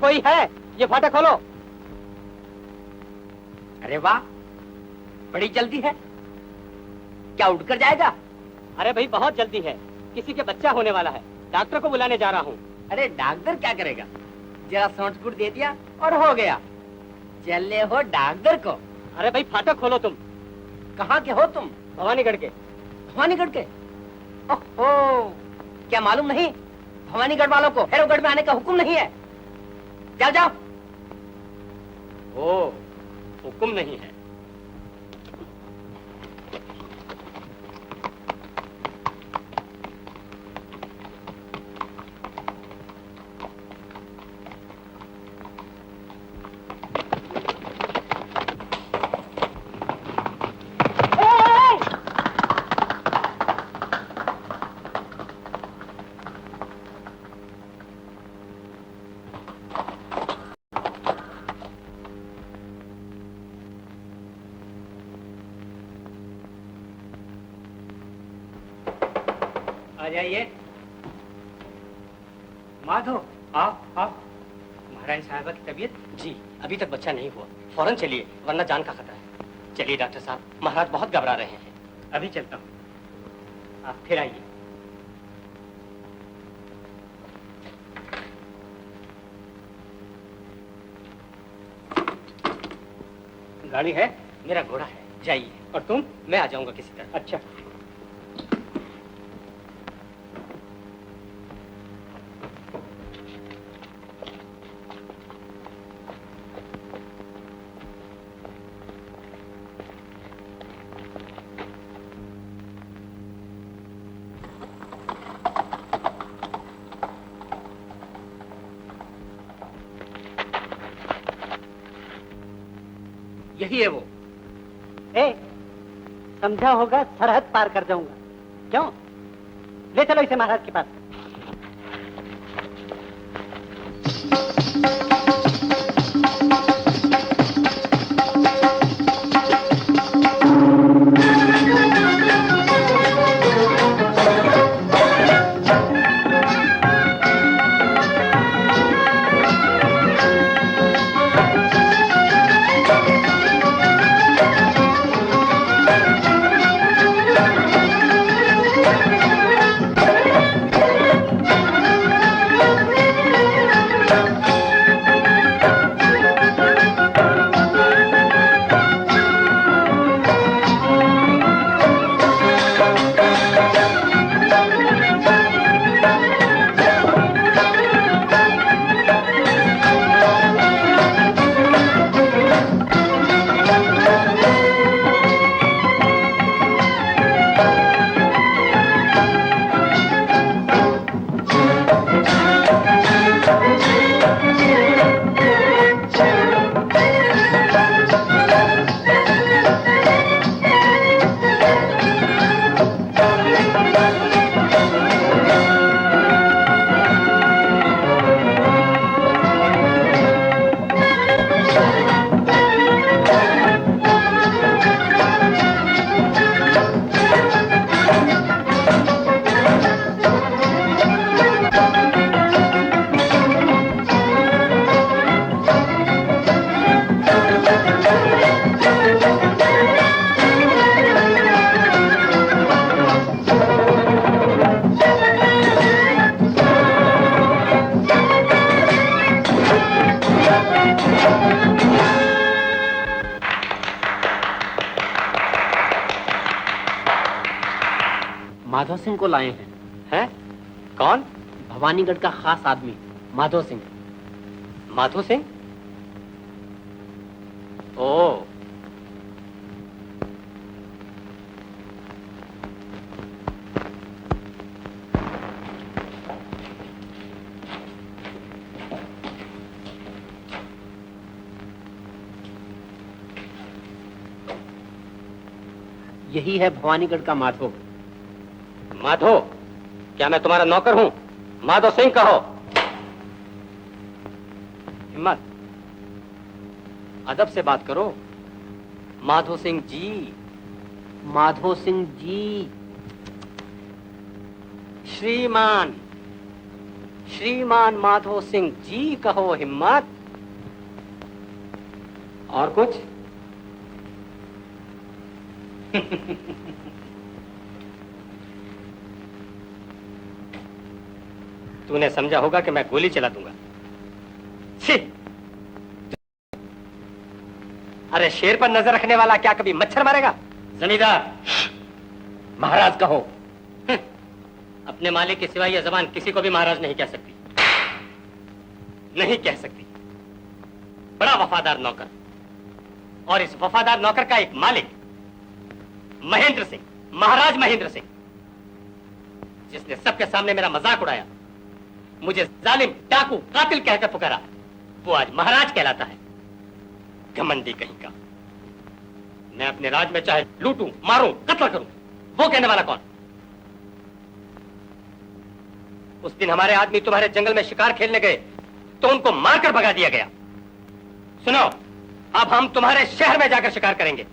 कोई है? ये फाटक खोलो। अरे वाह, बड़ी जल्दी है। क्या उड़कर जाएगा? अरे भाई बहुत जल्दी है, किसी के बच्चा होने वाला है, डॉक्टर को बुलाने जा रहा हूँ। अरे डॉक्टर क्या करेगा, जरा सौंठ दे दिया और हो गया। चले हो डॉक्टर को। अरे भाई फाटक खोलो तुम। कहाँ के हो तुम? भवानीगढ़ के। भवानीगढ़ के? ओहो, क्या मालूम नहीं? भवानीगढ़ वालों को भैरवगढ़ में आने का हुक्म नहीं है। जाओ जाओ। ओ, हुक्म नहीं है। जाइए। माधो, आओ आओ। महारानी साहबा की तबीयत? जी, अभी तक बच्चा नहीं हुआ। फौरन चलिए, वरना जान का खतरा है। चलिए डॉक्टर साहब, महाराज बहुत घबरा रहे हैं। अभी चलता हूँ, आप फिर आइए। गाड़ी है? मेरा घोड़ा है, जाइए। और तुम? मैं आ जाऊंगा किसी तरह। अच्छा। यही है वो। समझा होगा सरहद पार कर जाऊंगा। क्यों? ले चलो इसे महाराज के पास। माधो सिंह को लाए हैं। हैं? कौन? भवानीगढ़ का खास आदमी, माधो सिंह। माधो सिंह? ओ, यही है भवानीगढ़ का माधो। माधो? क्या मैं तुम्हारा नौकर हूं? माधो सिंह कहो। हिम्मत, अदब से बात करो। माधो सिंह जी। माधो सिंह जी। श्रीमान, श्रीमान माधो सिंह जी कहो हिम्मत। और कुछ? तूने समझा होगा कि मैं गोली चला दूंगा। छी! अरे शेर पर नजर रखने वाला क्या कभी मच्छर मारेगा? जमींदार, महाराज कहो। अपने मालिक के सिवा यह जबान किसी को भी महाराज नहीं कह सकती, नहीं कह सकती। बड़ा वफादार नौकर, और इस वफादार नौकर का एक मालिक महेंद्र सिंह, महाराज महेंद्र सिंह, जिसने सबके सामने मेरा मजाक उड़ाया, मुझे जालिम, डाकू, कातिल कहकर पुकारा, वो आज महाराज कहलाता है। घमंडी कहीं का। मैं अपने राज में चाहे लूटूं, मारूं, कत्ल करूं, वो कहने वाला कौन? उस दिन हमारे आदमी तुम्हारे जंगल में शिकार खेलने गए तो उनको मारकर भगा दिया गया। सुनो, अब हम तुम्हारे शहर में जाकर शिकार करेंगे।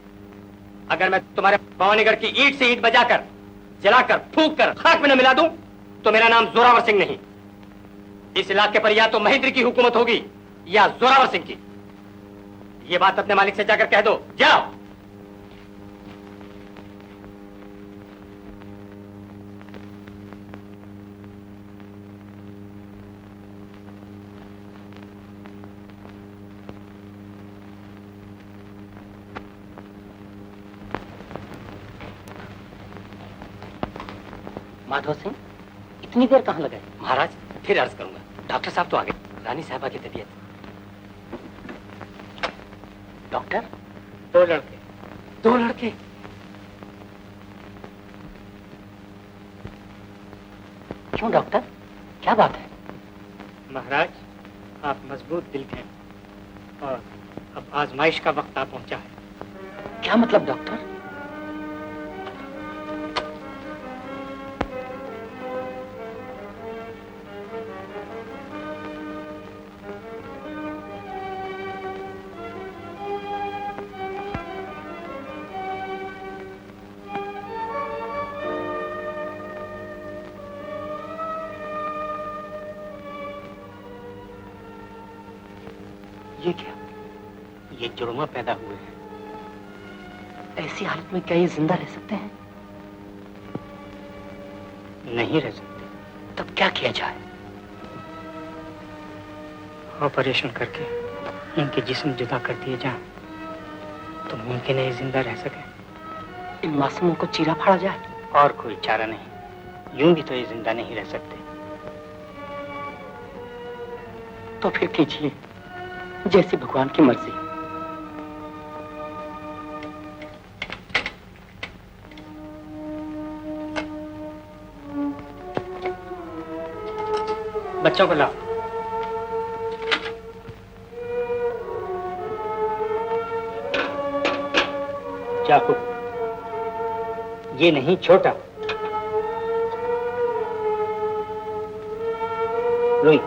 अगर मैं तुम्हारे भवानीगढ़ की ईंट से ईंट बजाकर, जलाकर, फूंक कर खाक में न मिला दूं तो मेरा नाम जोरावर सिंह नहीं। इस इलाके पर या तो महेंद्र की हुकूमत होगी या जोरावर सिंह की। ये बात अपने मालिक से जाकर कह दो। जाओ। माधव सिंह, इतनी देर कहां लगे? महाराज, फिर अर्ज करूंगा। डॉक्टर साहब तो आ गए। रानी साहबा की तबीयत। डॉक्टर? दो लड़के। दो लड़के? क्यों डॉक्टर, क्या बात है? महाराज, आप मजबूत दिल के हैं और अब आजमाइश का वक्त आ पहुंचा है। क्या मतलब डॉक्टर? ये क्या? ये जुड़वा पैदा हुए हैं। ऐसी हालत में क्या ये जिंदा रह सकते हैं? नहीं रह सकते। तब क्या किया जाए? ऑपरेशन करके इनके जिस्म जुदा कर दिए जाएं तो मुमकिन है ये जिंदा रह सके। इन मासूमों को चीरा फाड़ा जाए? और कोई चारा नहीं। यूं भी तो ये जिंदा नहीं रह सकते। तो फिर कीजिए जैसी भगवान की मर्जी। बच्चों को लाओ। चाकू। ये नहीं, छोटा। रुई।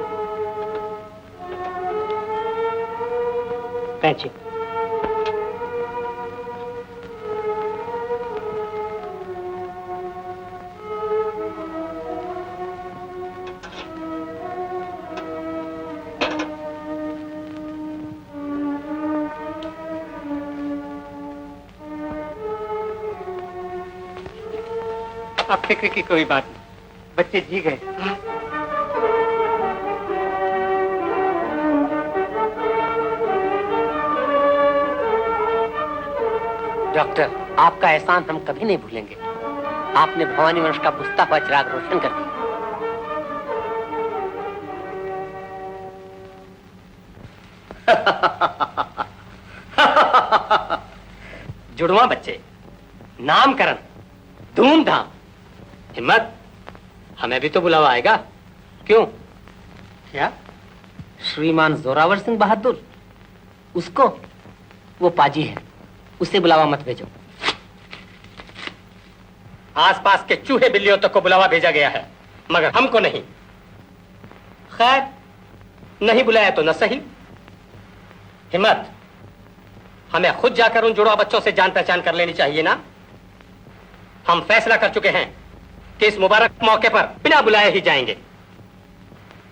कैंची। अब फिक्र की कोई बात नहीं, बच्चे जी गए। डॉक्टर, आपका एहसान हम कभी नहीं भूलेंगे। आपने भवानी वंश का बुझता हुआ चिराग रोशन कर दिया। जुड़वा बच्चे, नामकरण, धूमधाम। हिम्मत, हमें भी तो बुलावा आएगा। क्यों? क्या? श्रीमान जोरावर सिंह बहादुर? उसको? वो पाजी है, उसे बुलावा मत भेजो। आसपास के चूहे बिल्लियों तक को बुलावा भेजा गया है, मगर हमको नहीं। खैर, नहीं बुलाया तो न सही। हिम्मत, हमें खुद जाकर उन जुड़वा बच्चों से जान पहचान कर लेनी चाहिए ना। हम फैसला कर चुके हैं कि इस मुबारक मौके पर बिना बुलाए ही जाएंगे।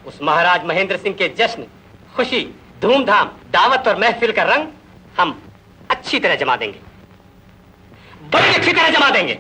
उस महाराज महेंद्र सिंह के जश्न, खुशी, धूमधाम, दावत और महफिल का रंग हम अच्छी तरह जमा देंगे, बड़ी अच्छी तरह जमा देंगे।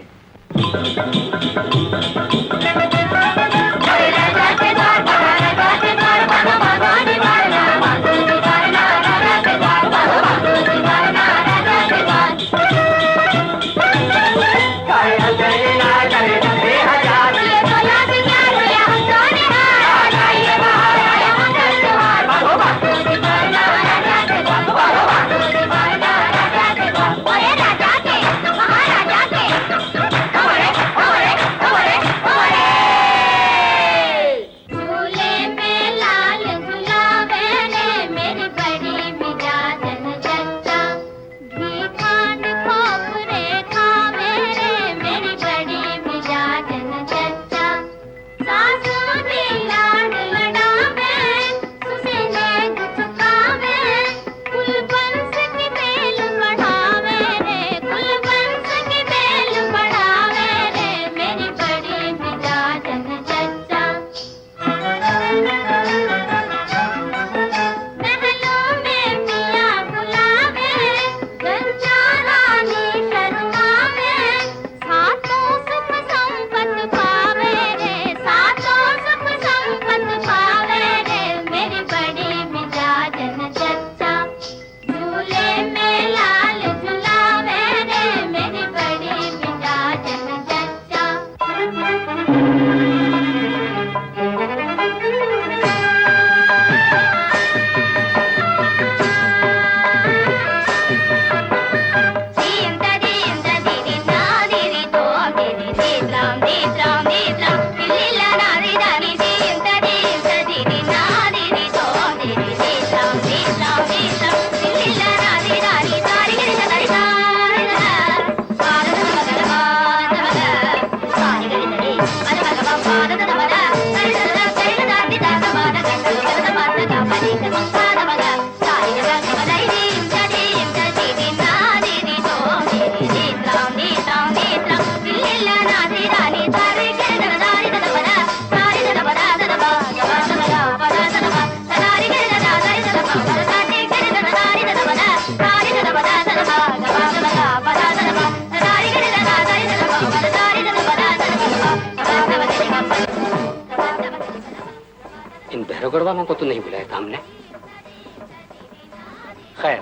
गढ़वालों को तो नहीं बुलाया था हमने। खैर,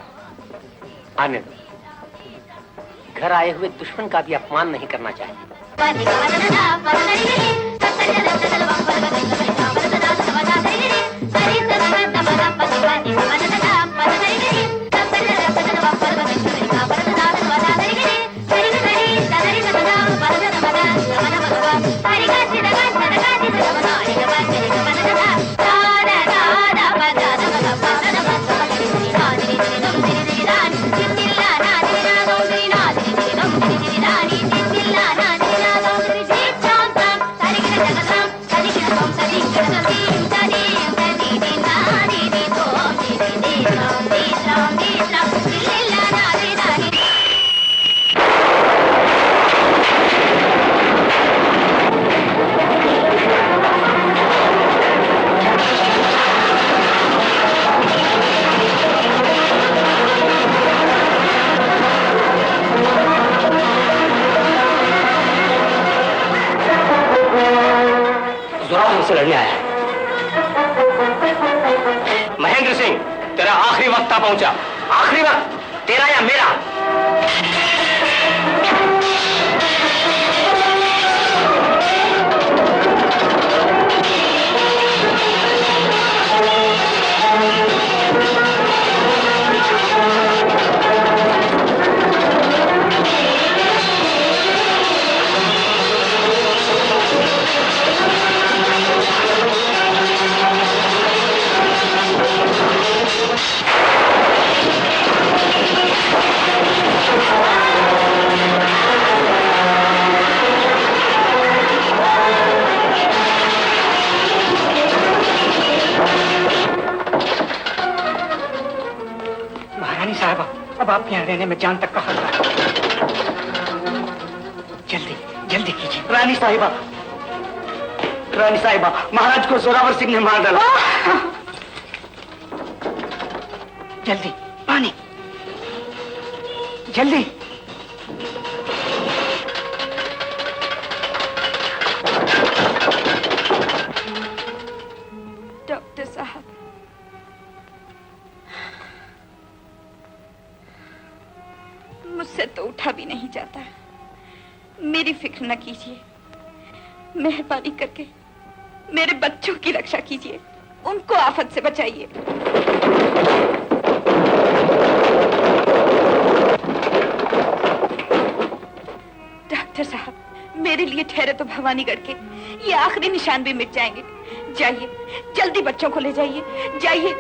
आने दो। घर आए हुए दुश्मन का भी अपमान नहीं करना चाहिए। से लड़ने आया है। महेंद्र सिंह, तेरा आखिरी वक्त आ पहुंचा। आखिरी वक्त तेरा या मेरा? अब आप यहाँ रहने में जान तक का खतरा है। जल्दी जल्दी कीजिए। रानी साहिबा, रानी साहिबा, महाराज को जोरावर सिंह ने मार डाला। जल्दी पानी, जल्दी। डॉक्टर साहब, मुझसे तो उठा भी नहीं जाता। मेरी फिक्र न कीजिए, मेहरबानी करके मेरे बच्चों की रक्षा कीजिए, उनको आफत से बचाइए। डॉक्टर साहब, मेरे लिए ठहरे तो भवानीगढ़ के ये आखिरी निशान भी मिट जाएंगे। जाइए, जल्दी बच्चों को ले जाइए, जाइए।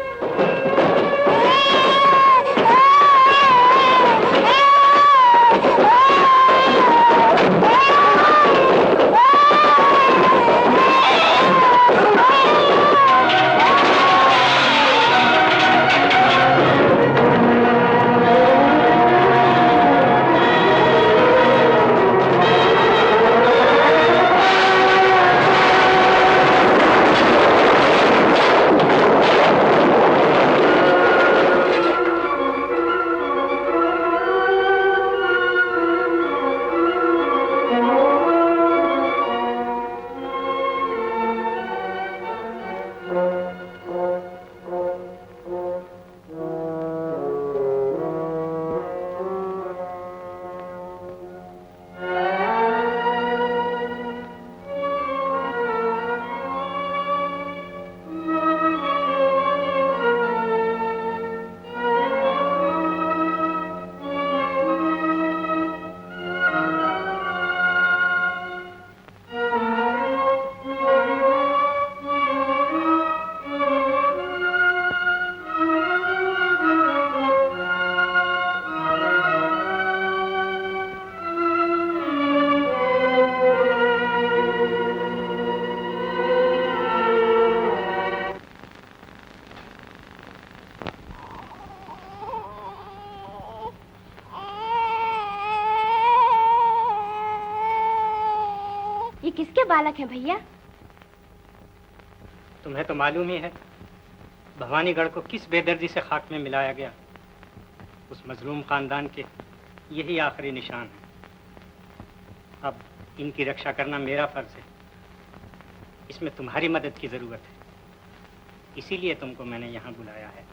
किसके बालक हैं भैया? तुम्हें तो मालूम ही है भवानीगढ़ को किस बेदर्दी से खाक में मिलाया गया। उस मजलूम खानदान के यही आखिरी निशान है। अब इनकी रक्षा करना मेरा फर्ज है। इसमें तुम्हारी मदद की जरूरत है, इसीलिए तुमको मैंने यहाँ बुलाया है।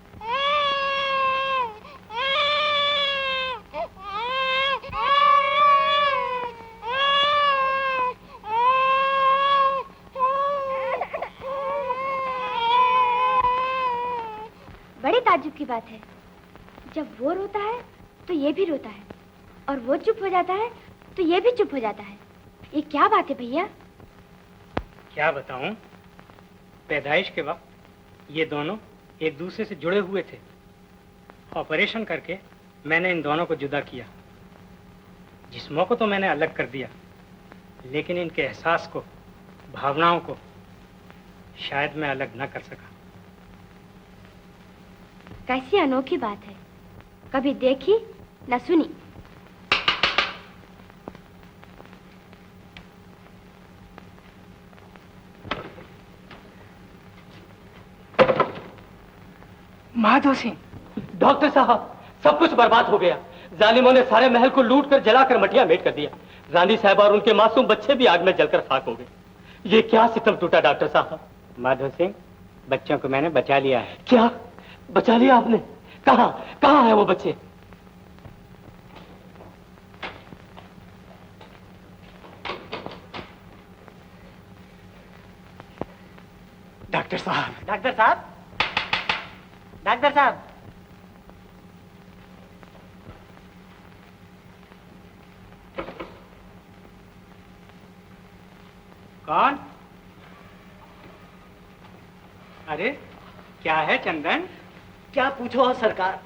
बड़े ताज्जुब की बात है, जब वो रोता है तो ये भी रोता है, और वो चुप हो जाता है तो ये भी चुप हो जाता है। ये क्या बात है भैया? क्या बताऊं? पैदाइश के वक्त ये दोनों एक दूसरे से जुड़े हुए थे। ऑपरेशन करके मैंने इन दोनों को जुदा किया। जिस्मों को तो मैंने अलग कर दिया, लेकिन इनके एहसास को, भावनाओं को शायद मैं अलग न कर सका। कैसी अनोखी बात है, कभी देखी न सुनी। माधव सिंह, डॉक्टर साहब, सब कुछ बर्बाद हो गया। जालिमों ने सारे महल को लूट कर जलाकर मटिया मेट कर दिया। रानी साहब और उनके मासूम बच्चे भी आग में जलकर खाक हो गए। ये क्या सितम टूटा डॉक्टर साहब। माधव सिंह, बच्चों को मैंने बचा लिया है। क्या बचा लिया आपने? कहाँ कहाँ है वो बच्चे? डॉक्टर साहब, डॉक्टर साहब, डॉक्टर साहब, कौन? अरे क्या है चंदन? क्या पूछो सरकार,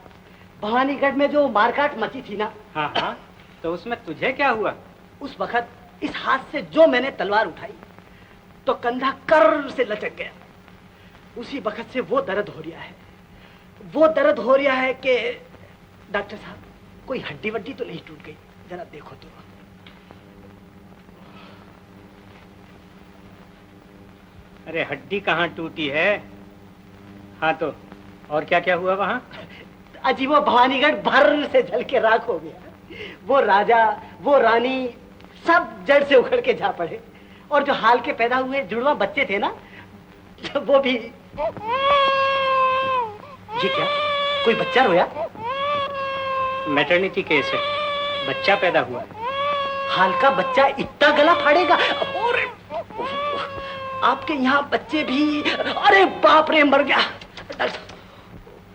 भवानीगढ़ में जो मारकाट मची थी ना। हाँ हाँ, तो उसमें तुझे क्या हुआ? उस वक्त इस हाथ से जो मैंने तलवार उठाई तो कंधा कर से लचक गया। उसी वक्त से वो दर्द हो रहा है, वो दर्द हो रहा है कि डॉक्टर साहब कोई हड्डी वड्डी तो नहीं टूट गई? जरा देखो तो। अरे हड्डी कहाँ टूटी है? हाँ तो और क्या क्या हुआ वहाँ? अजी वो भवानीगढ़ भर से जल के राख हो गया। वो राजा, वो रानी सब जड़ से उखड़ के जा पड़े। और जो हाल के पैदा हुए जुड़वा बच्चे थे ना, वो भी। ये क्या, कोई बच्चा रोया? मैटरनिटी केस है, बच्चा पैदा हुआ है। हाल का बच्चा इतना गला फाड़ेगा? और आपके यहाँ बच्चे भी? अरे बाप रे, मर गया।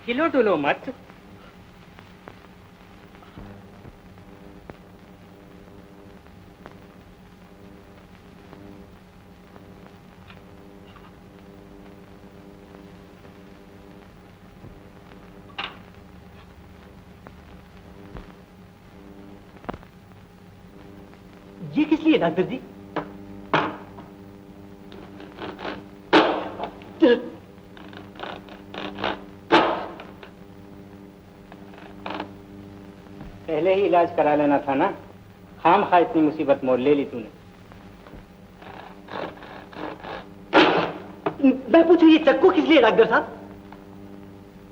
हिलो डुलो मत। ये किस लिए डॉक्टर जी? पहले ही इलाज करा लेना था ना, खामखा इतनी मुसीबत मोल ले ली तूने। मैं पूछूं ये चक्कू किस लिए डॉक्टर साहब?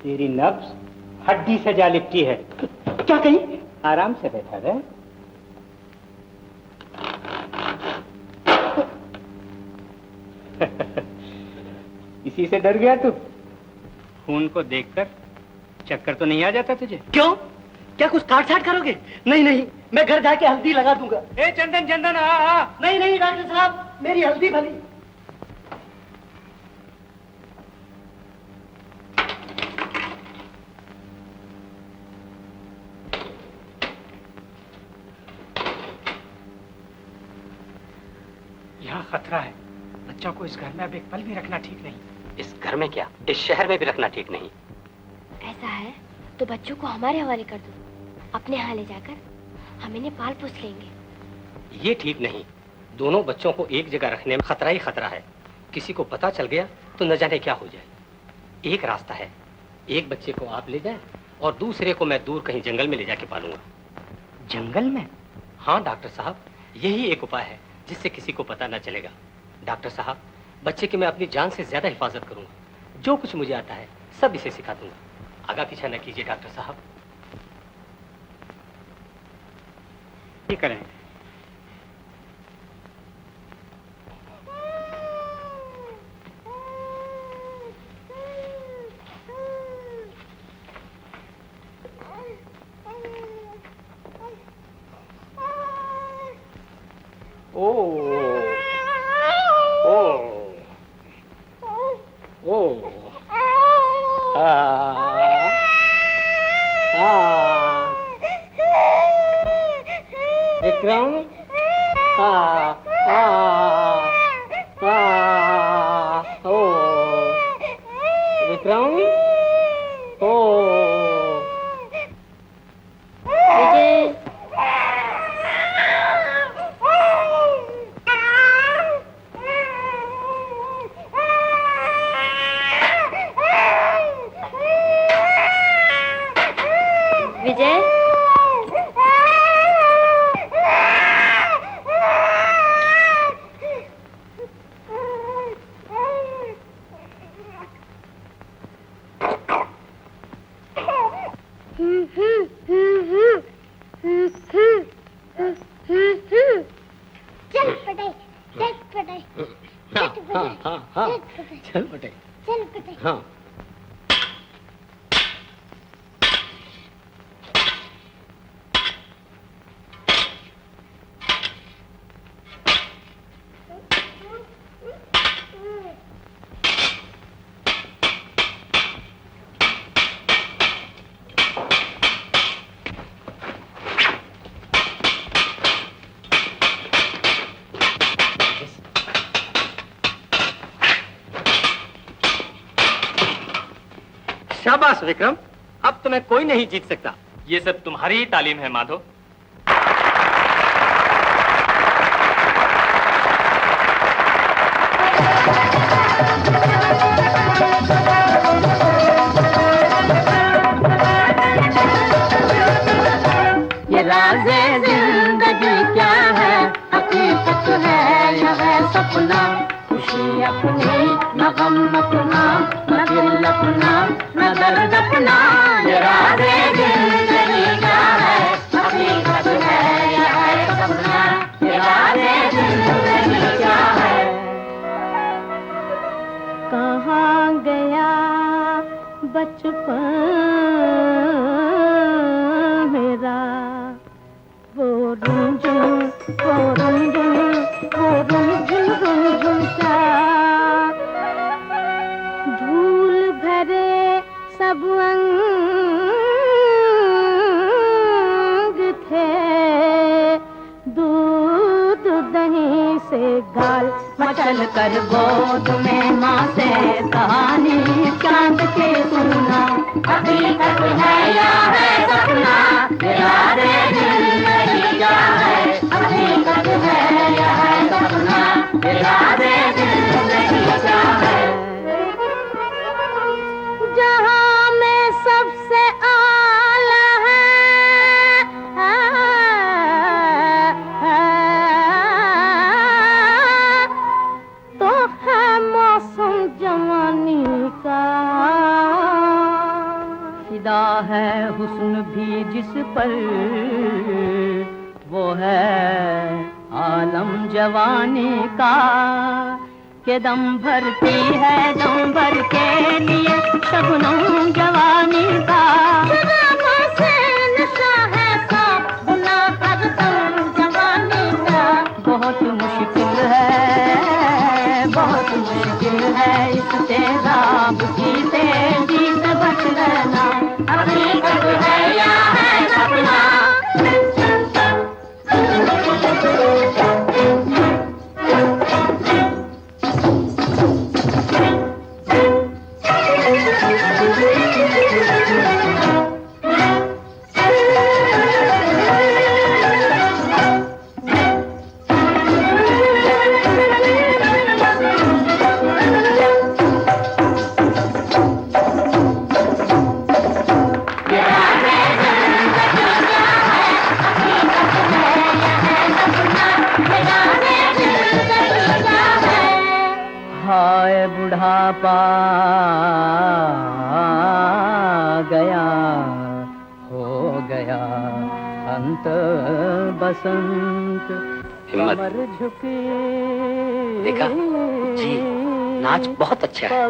तेरी नब्ज हड्डी से जा लिपटी है। क्या कही? आराम से बैठा रहे। इसी से डर गया तू? खून को देखकर चक्कर तो नहीं आ जाता तुझे? क्यों, क्या कुछ काट छाट करोगे? नहीं नहीं, मैं घर जाके हल्दी लगा दूंगा। ए चंदन चंदन आ। नहीं नहीं डॉक्टर साहब, मेरी हल्दी भली। यहाँ खतरा है, बच्चों को इस घर में अब एक पल भी रखना ठीक नहीं। इस घर में क्या, इस शहर में भी रखना ठीक नहीं। ऐसा है तो बच्चों को हमारे हवाले कर दो, अपने यहाँ ले जाकर हम इन्हें पाल पोस लेंगे। ये ठीक नहीं, दोनों बच्चों को एक जगह रखने में खतरा ही खतरा है। किसी को पता चल गया तो न जाने क्या हो जाए। एक रास्ता है, एक बच्चे को आप ले जाए और दूसरे को मैं दूर कहीं जंगल में ले जाके पालूंगा। जंगल में? हाँ डॉक्टर साहब, यही एक उपाय है जिससे किसी को पता न चलेगा। डॉक्टर साहब, बच्चे की मैं अपनी जान से ज्यादा हिफाजत करूंगा। जो कुछ मुझे आता है सब इसे सिखा दूंगा। आगा पीछा न कीजिए डॉक्टर साहब। ये करें। विक्रम, विक्रम, विजय, चल बेटे, हाँ। शाबाश विक्रम, अब तुम्हें कोई नहीं जीत सकता। ये सब तुम्हारी ही तालीम है माधव। ये राज़े जिंदगी क्या है, हकीकत है या है सपना, खुशी अपनी न गम अपना न दिल अपना न दर्द अपना, ये राज़े जिंदगी क्या है, हकीकत है या है सपना, ये राज़े जिंदगी क्या है। कहाँ गया बचपन मेरा, वो रुंझुन वो रुंझुन वो रुंझुन रुंझुन सा, धूल भरे सब अंग थे, दूध दही से गाल मचल कर गोद में माँ से कहानी चांद के सुनना, हकीकत है या है सपना, तेरा रे जिंदगी क्या है, हकीकत है या है सपना, तेरा रे जिंदगी क्या है। जहाँ में सबसे आला तो है मौसम जवानी का, फिदा है हुस्न भी जिस पर, वो है आलम जवानी का, के दम भरती है दम भर के लिए शबनम जवानी का, से नशा है सब गुना कर दम जवानी का, बहुत मुश्किल है इस तेजाब की तेजी से बच रहना, हकीकत है या है सपना। हाय बुढ़ापा गया, हो गया अंत बसंत, हिम्मत। कमर झुकी देखा जी, नाच बहुत अच्छा है।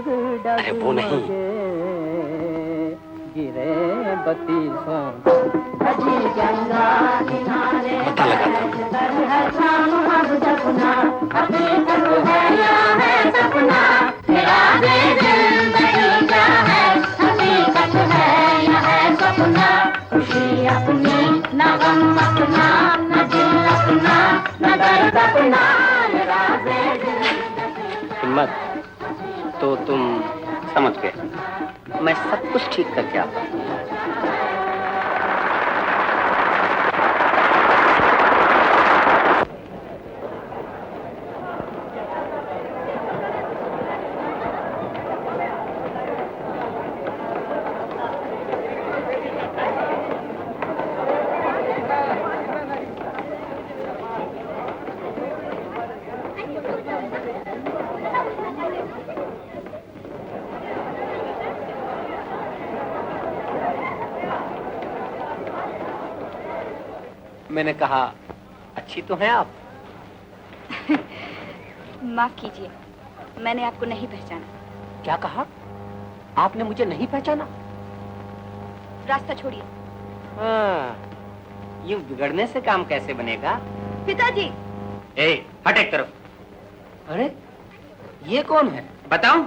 अरे वो नहीं, गिरे बत्तीसों अजी गंगा किनारे, पता लगा था। हकीकत है या है सपना, तेरा रे जिंदगी क्या है, हकीकत है या है सपना, खुशी अपनी न गम अपना न दिल अपना न दर्द अपना, ये राज़े हिम्मत, तो तुम समझ गए, मैं सब कुछ ठीक करके आता हूँ। मैंने कहा अच्छी तो हैं आप। माफ कीजिए, मैंने आपको नहीं पहचाना। क्या कहा आपने? मुझे नहीं पहचाना? रास्ता छोड़िए। हाँ, यूं बिगड़ने से काम कैसे बनेगा? पिताजी। ए, हट एक तरफ। अरे ये कौन है बताऊं?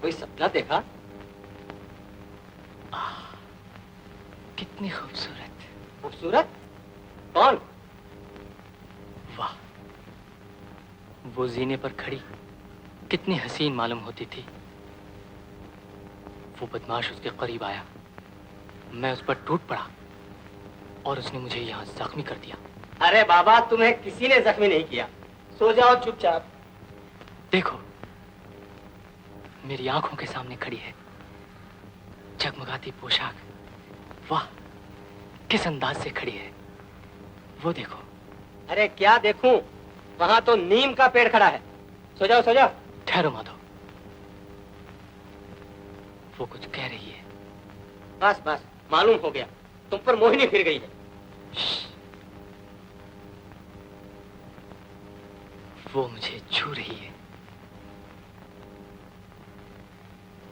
कोई सपना देखा? कितनी खूबसूरत। खूबसूरत? कौन? वाह, वो जीने पर खड़ी कितनी हसीन मालूम होती थी। वो बदमाश उसके करीब आया, मैं उस पर टूट पड़ा और उसने मुझे यहाँ जख्मी कर दिया। अरे बाबा, तुम्हें किसी ने जख्मी नहीं किया। सो जाओ चुपचाप। देखो, मेरी आंखों के सामने खड़ी है, जगमगाती पोशाक। वाह, किस अंदाज से खड़ी है, वो देखो। अरे क्या देखूं, वहां तो नीम का पेड़ खड़ा है। सो जाओ सो जाओ। ठहरो माधव, वो कुछ कह रही है। बस बस, मालूम हो गया, तुम पर मोहिनी फिर गई है। वो मुझे छू रही है।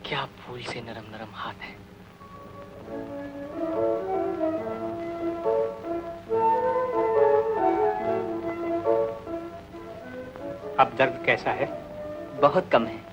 क्या फूल से नरम नरम हाथ है। अब दर्द कैसा है? बहुत कम है।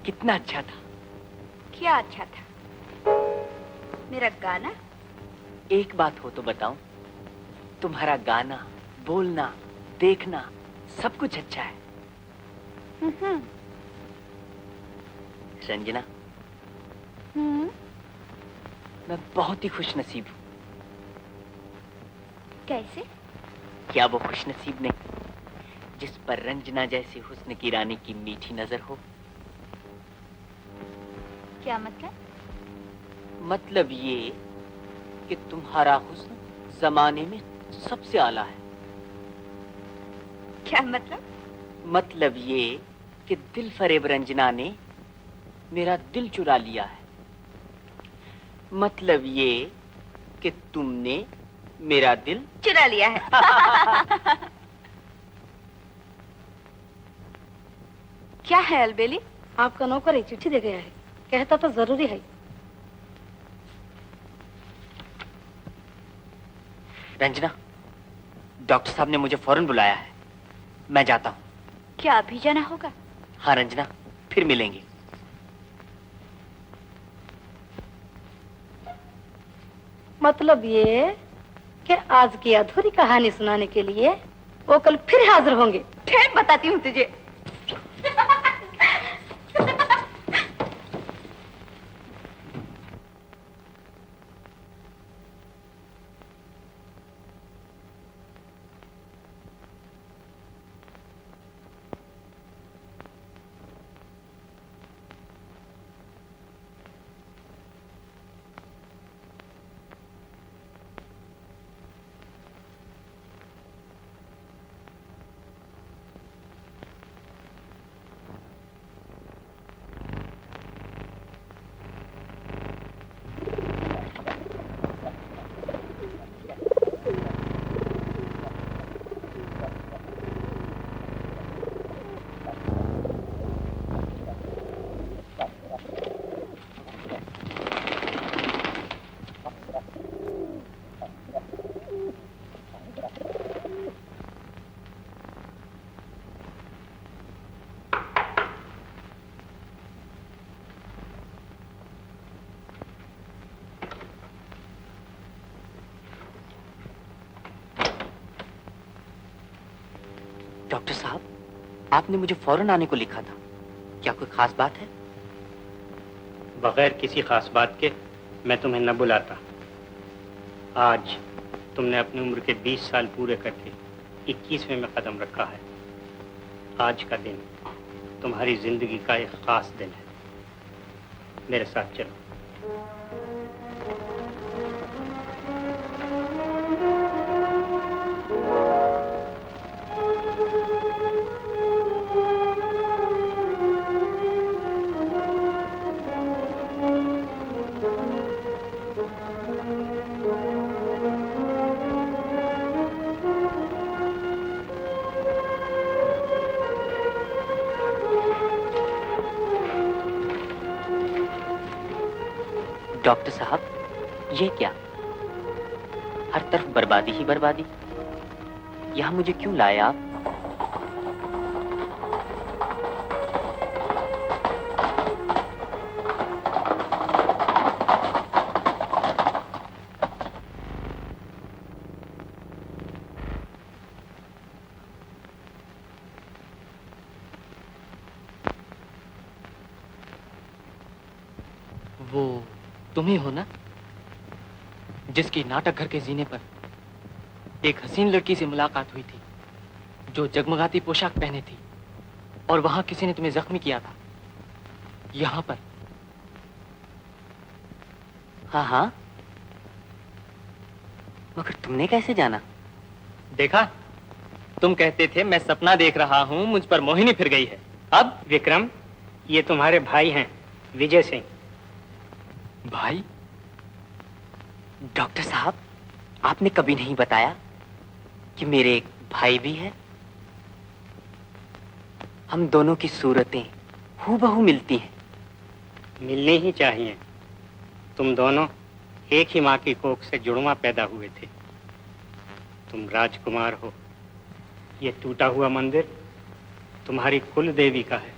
कितना अच्छा था। क्या अच्छा था? मेरा गाना? एक बात हो तो बताऊं, तुम्हारा गाना, बोलना, देखना सब कुछ अच्छा है। रंजना, मैं बहुत ही खुश नसीब हूँ। कैसे? क्या वो खुश नसीब नहीं जिस पर रंजना जैसी हुस्न की रानी की मीठी नजर हो? क्या मतलब? मतलब ये कि तुम्हारा हुस्न जमाने में सबसे आला है। क्या मतलब? मतलब ये कि दिल फरेब रंजना ने मेरा दिल चुरा लिया है। मतलब ये कि तुमने मेरा दिल चुरा लिया है। क्या है अलबेली? आपका नौकर एक चिट्ठी दे गया है, कहता तो जरूरी है। रंजना, डॉक्टर साहब ने मुझे फौरन बुलाया है, मैं जाता हूँ। क्या अभी जाना होगा? हाँ रंजना, फिर मिलेंगे। मतलब ये कि आज की अधूरी कहानी सुनाने के लिए वो कल फिर हाजिर होंगे। फिर बताती हूँ तुझे। डॉक्टर साहब, आपने मुझे फौरन आने को लिखा था, क्या कोई खास बात है? बगैर किसी खास बात के मैं तुम्हें न बुलाता। आज तुमने अपनी उम्र के 20 साल पूरे करके 21वें में कदम रखा है। आज का दिन तुम्हारी जिंदगी का एक खास दिन है। मेरे साथ चलो। डॉक्टर साहब, ये क्या? हर तरफ बर्बादी ही बर्बादी। यहाँ मुझे क्यों लाए आप? वो तुम ही हो ना, जिसकी नाटक घर के जीने पर एक हसीन लड़की से मुलाकात हुई थी, जो जगमगाती पोशाक पहने थी, और वहां किसी ने तुम्हें जख्मी किया था, यहां पर। हाँ हाँ, मगर तुमने कैसे जाना? देखा, तुम कहते थे मैं सपना देख रहा हूं, मुझ पर मोहिनी फिर गई है। अब विक्रम, ये तुम्हारे भाई हैं, विजय सिंह। भाई? डॉक्टर साहब, आपने कभी नहीं बताया कि मेरे एक भाई भी है। हम दोनों की सूरतें हूबहू मिलती हैं। मिलनी ही चाहिए। तुम दोनों एक ही माँ की कोख से जुड़वा पैदा हुए थे। तुम राजकुमार हो। ये टूटा हुआ मंदिर तुम्हारी कुल देवी का है।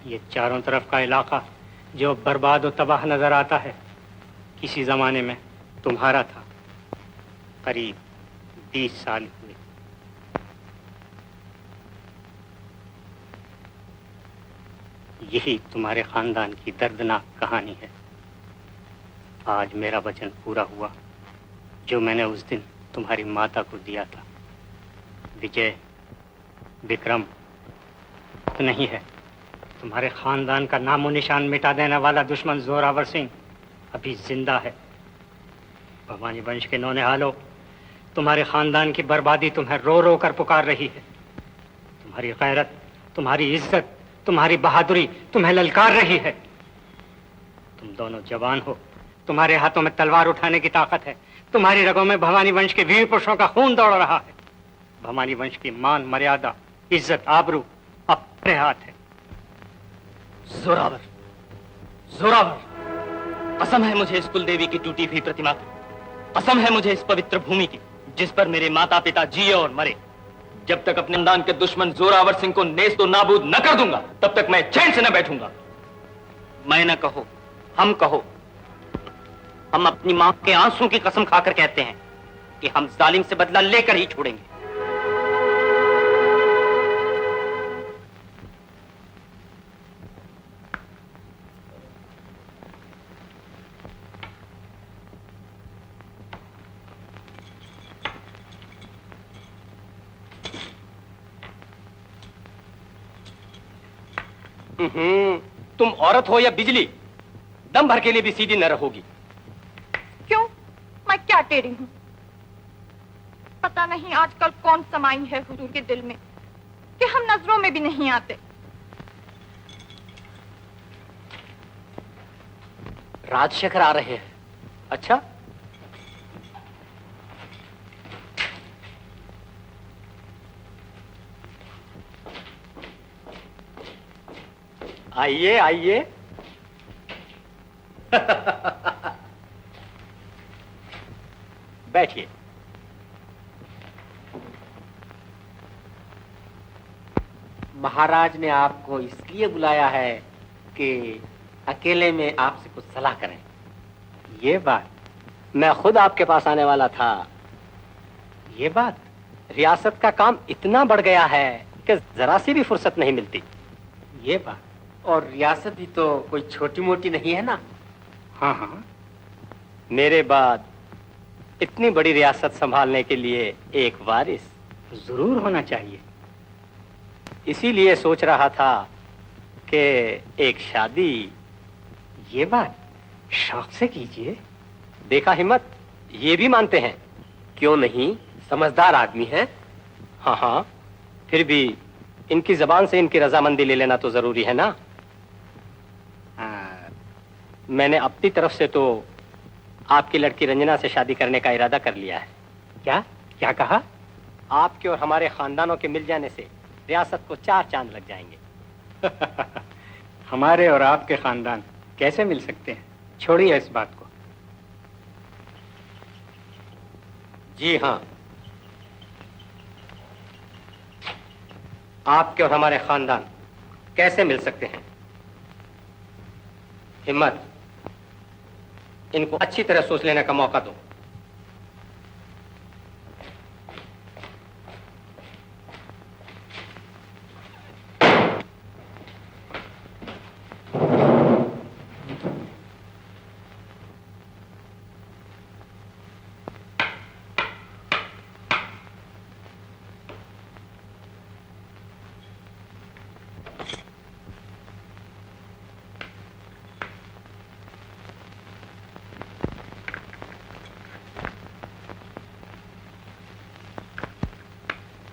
ये चारों तरफ का इलाका जो बर्बाद और तबाह नजर आता है, किसी जमाने में तुम्हारा था। करीब 20 साल हुए। यही तुम्हारे खानदान की दर्दनाक कहानी है। आज मेरा वचन पूरा हुआ जो मैंने उस दिन तुम्हारी माता को दिया था। विजय, विक्रम नहीं है। तुम्हारे खानदान का नामो निशान मिटा देने वाला दुश्मन जोरावर सिंह अभी जिंदा है। भवानी वंश के नौनिहालों, तुम्हारे खानदान की बर्बादी तुम्हें रो रो कर पुकार रही है। तुम्हारी गैरत, तुम्हारी इज्जत, तुम्हारी बहादुरी तुम्हें ललकार रही है। तुम दोनों जवान हो, तुम्हारे हाथों में तलवार उठाने की ताकत है, तुम्हारी रगों में भवानी वंश के वीर पुरुषों का खून दौड़ रहा है। भवानी वंश की मान, मर्यादा, इज्जत, आबरू अपने हाथ है। जोरावर, जोरावर, कसम है मुझे इस कुलदेवी की टूटी हुई प्रतिमा की, कसम है मुझे इस पवित्र भूमि की जिस पर मेरे माता पिता जिए और मरे। जब तक अपने खानदान के दुश्मन जोरावर सिंह को नेस्त और नाबूद न कर दूंगा, तब तक मैं चैन से न बैठूंगा। मैं न कहो, हम कहो, हम अपनी मां के आंसू की कसम खाकर कहते हैं कि हम जालिम से बदला लेकर ही छोड़ेंगे। तुम औरत हो या बिजली, दम भर के लिए भी सीधी न रहोगी। क्यों? मैं क्या टेढ़ी हूँ? पता नहीं आजकल कौन समाई है हुजूर के दिल में कि हम नजरों में भी नहीं आते। राजशेखर आ रहे हैं। अच्छा, आइए आइए। बैठिए। महाराज ने आपको इसलिए बुलाया है कि अकेले में आपसे कुछ सलाह करें। ये बात, मैं खुद आपके पास आने वाला था। ये बात, रियासत का काम इतना बढ़ गया है कि जरा सी भी फुर्सत नहीं मिलती। ये बात, और रियासत भी तो कोई छोटी मोटी नहीं है ना। हाँ हाँ, मेरे बाद इतनी बड़ी रियासत संभालने के लिए एक वारिस जरूर होना चाहिए। इसीलिए सोच रहा था कि एक शादी। ये बात शौक से कीजिए। देखा हिम्मत, ये भी मानते हैं। क्यों नहीं, समझदार आदमी हैं। हाँ हाँ, फिर भी इनकी जबान से इनकी रजामंदी ले लेना तो जरूरी है ना। मैंने अपनी तरफ से तो आपकी लड़की रंजना से शादी करने का इरादा कर लिया है। क्या क्या कहा? आपके और हमारे खानदानों के मिल जाने से रियासत को 4 चांद लग जाएंगे। हमारे और आपके खानदान कैसे मिल सकते हैं? छोड़िए इस बात को। जी हाँ, आपके और हमारे खानदान कैसे मिल सकते हैं? हिम्मत, इनको अच्छी तरह सोच लेने का मौका दो।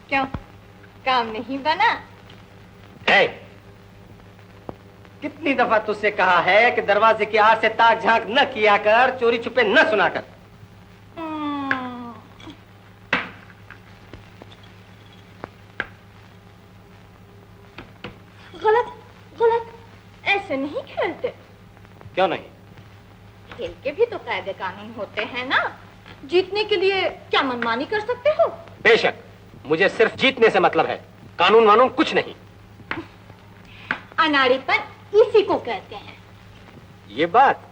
क्यों, काम नहीं बना? है, कितनी दफा तुझसे कहा है कि दरवाजे की आड़ से ताक झांक न किया कर, चोरी छुपे न सुना कर। गलत गलत, ऐसे नहीं खेलते। क्यों नहीं? खेल के भी तो कायदे कानून होते हैं ना। जीतने के लिए क्या मनमानी कर सकते हो? बेशक, मुझे सिर्फ जीतने से मतलब है, कानून वानून कुछ नहीं। अनाड़ीपन इसी को कहते हैं। ये बात।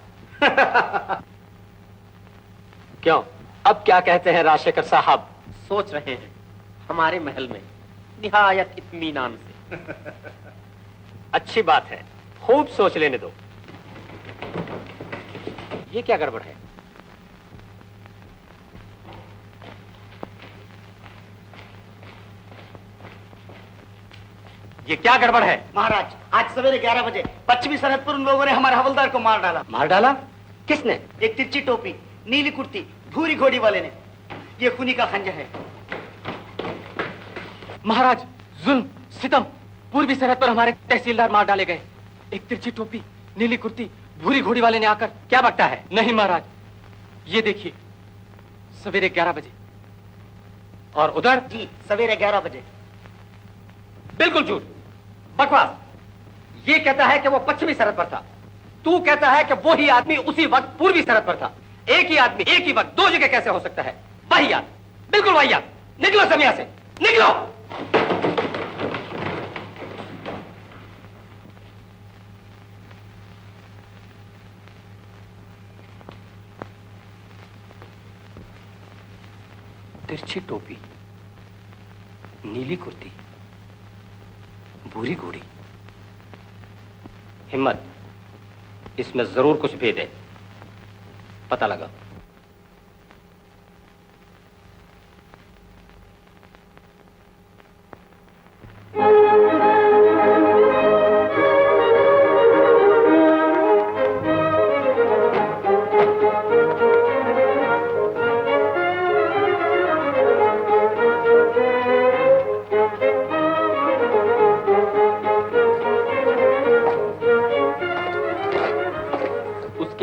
क्यों, अब क्या कहते हैं राजशेखर साहब? सोच रहे हैं हमारे महल में निहायत इत्मीनान से। अच्छी बात है, खूब सोच लेने दो। ये क्या गड़बड़ है? ये क्या गड़बड़ है? महाराज, आज सवेरे 11 बजे पश्चिमी सरहद पर उन लोगों ने हमारे हवलदार को मार डाला। मार डाला? किसने? एक तिरछी टोपी, नीली कुर्ती, भूरी घोड़ी वाले ने। ये खूनी का खंजर है। महाराज, जुल्म, सितम, पूर्वी सरहद पर हमारे तहसीलदार मार डाले गए। एक तिरछी टोपी, नीली कुर्ती, भूरी घोड़ी वाले ने आकर क्या बकता है? नहीं महाराज, ये देखिए सवेरे 11 बजे। और उधर? जी सवेरे 11 बजे। बिल्कुल झूठ, बकवास। ये कहता है कि वो पश्चिमी सरहद पर था, तू कहता है कि वो ही आदमी उसी वक्त पूर्वी सरहद पर था। एक ही आदमी एक ही वक्त दो जगह कैसे हो सकता है? वाहियात, बिल्कुल वाहियात। निकलो समिया से, निकलो। तिरछी टोपी, नीली कुर्ती, भूरी घोड़ी। हिम्मत, इसमें जरूर कुछ भेद है, पता लगा।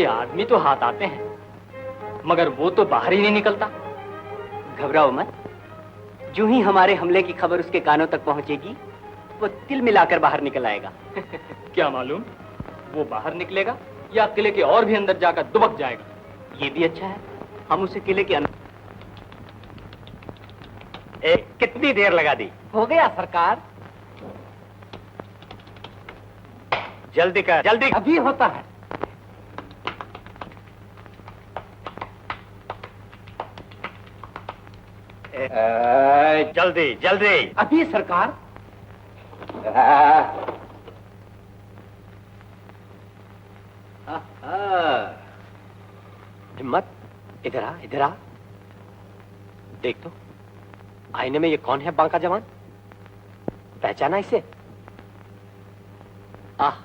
आदमी तो हाथ आते हैं, मगर वो तो बाहर ही नहीं निकलता। घबराओ मत, जो ही हमारे हमले की खबर उसके कानों तक पहुंचेगी, वो तिल मिलाकर बाहर निकल आएगा। क्या मालूम वो बाहर निकलेगा या किले के और भी अंदर जाकर दुबक जाएगा। ये भी अच्छा है, हम उसे किले के अंदर। कितनी देर लगा दी? हो गया सरकार। जल्दी कर, जल्दी। अभी होता है। जल्दी जल्दी। अभी सरकार। हिम्मत, इधर आ, इधर आ। देख तो आईने में ये कौन है बांका जवान? पहचाना इसे? आह,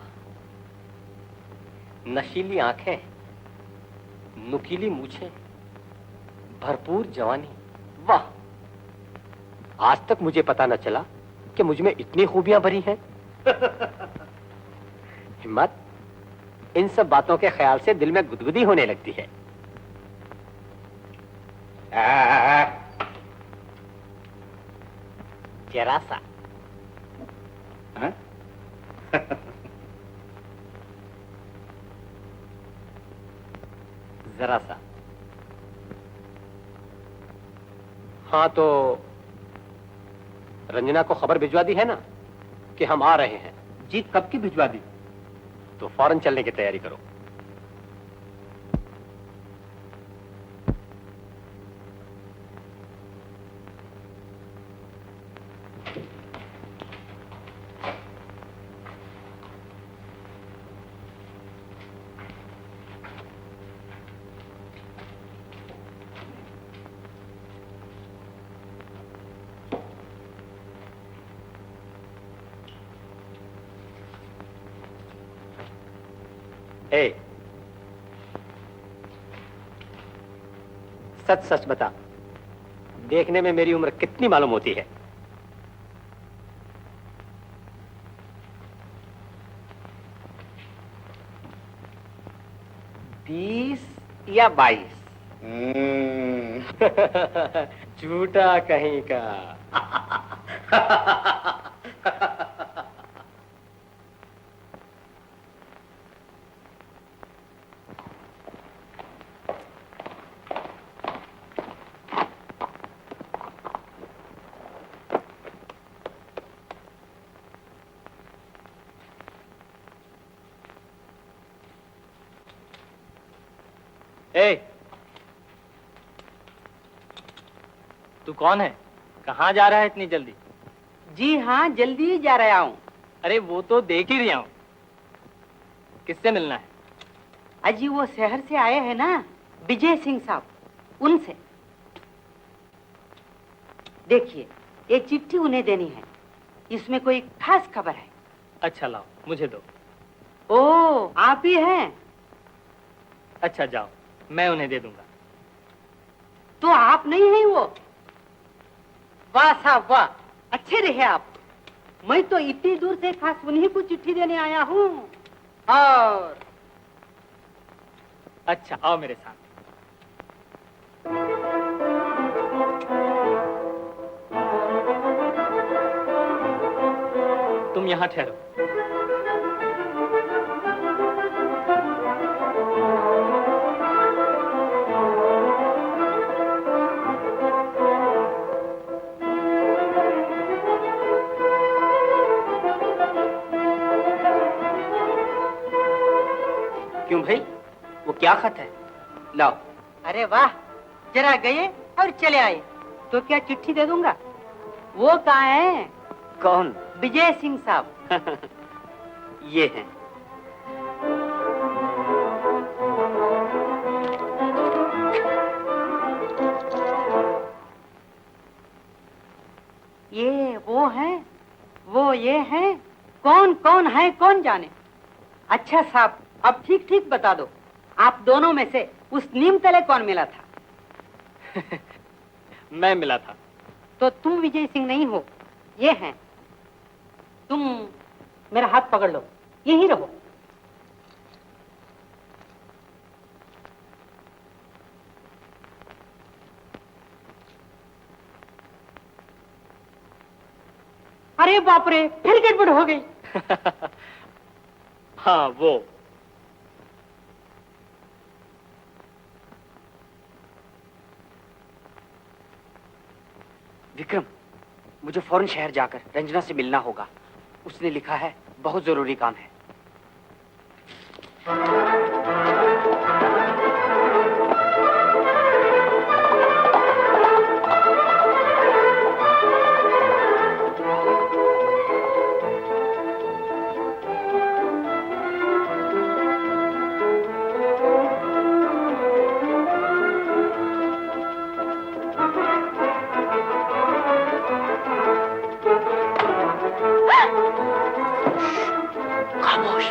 नशीली आंखें, नुकीली मूछें, भरपूर जवानी। वाह, आज तक मुझे पता न चला कि मुझ में इतनी खूबियां भरी हैं। हिम्मत, इन सब बातों के ख्याल से दिल में गुदगुदी होने लगती है। जरा सा। जरा सा। हाँ तो रंजना को खबर भिजवा दी है ना कि हम आ रहे हैं? जी कब की भिजवा दी? तो फौरन चलने की तैयारी करो। ए, सच सच बता, देखने में मेरी उम्र कितनी मालूम होती है? बीस या 22? झूठा कहीं का। ए, तू कौन है? कहाँ जा रहा है इतनी जल्दी? जी हाँ, जल्दी ही जा रहा हूँ। अरे वो तो देख ही रहा हूँ। किससे मिलना है? अजी वो शहर से आए हैं ना, विजय सिंह साहब, उनसे। देखिए, ये चिट्ठी उन्हें देनी है, इसमें कोई खास खबर है। अच्छा लाओ, मुझे दो। ओ, आप ही हैं? अच्छा जाओ, मैं उन्हें दे दूंगा। तो आप नहीं हैं वो? वाह साहब वाह, अच्छे रहे आप। मैं तो इतनी दूर से खास उन्हीं को चिट्ठी देने आया हूँ। और अच्छा, आओ मेरे साथ। तुम यहाँ ठहरो। क्यों भाई, वो क्या खत है? लाओ। अरे वाह, जरा गए और चले आए तो क्या चिट्ठी दे दूंगा। वो कहाँ है? कौन? विजय सिंह साहब। ये हैं। ये वो हैं, वो ये हैं। कौन कौन है कौन जाने। अच्छा साहब, अब ठीक ठीक बता दो, आप दोनों में से उस नीम तले कौन मिला था? मैं मिला था। तो तुम विजय सिंह नहीं हो, ये हैं। तुम मेरा हाथ पकड़ लो, यहीं रहो। अरे बाप रे, फिर गड़बड़ हो गई। हाँ, वो। विक्रम, मुझे फौरन शहर जाकर रंजना से मिलना होगा। उसने लिखा है, बहुत जरूरी काम है। खामोश।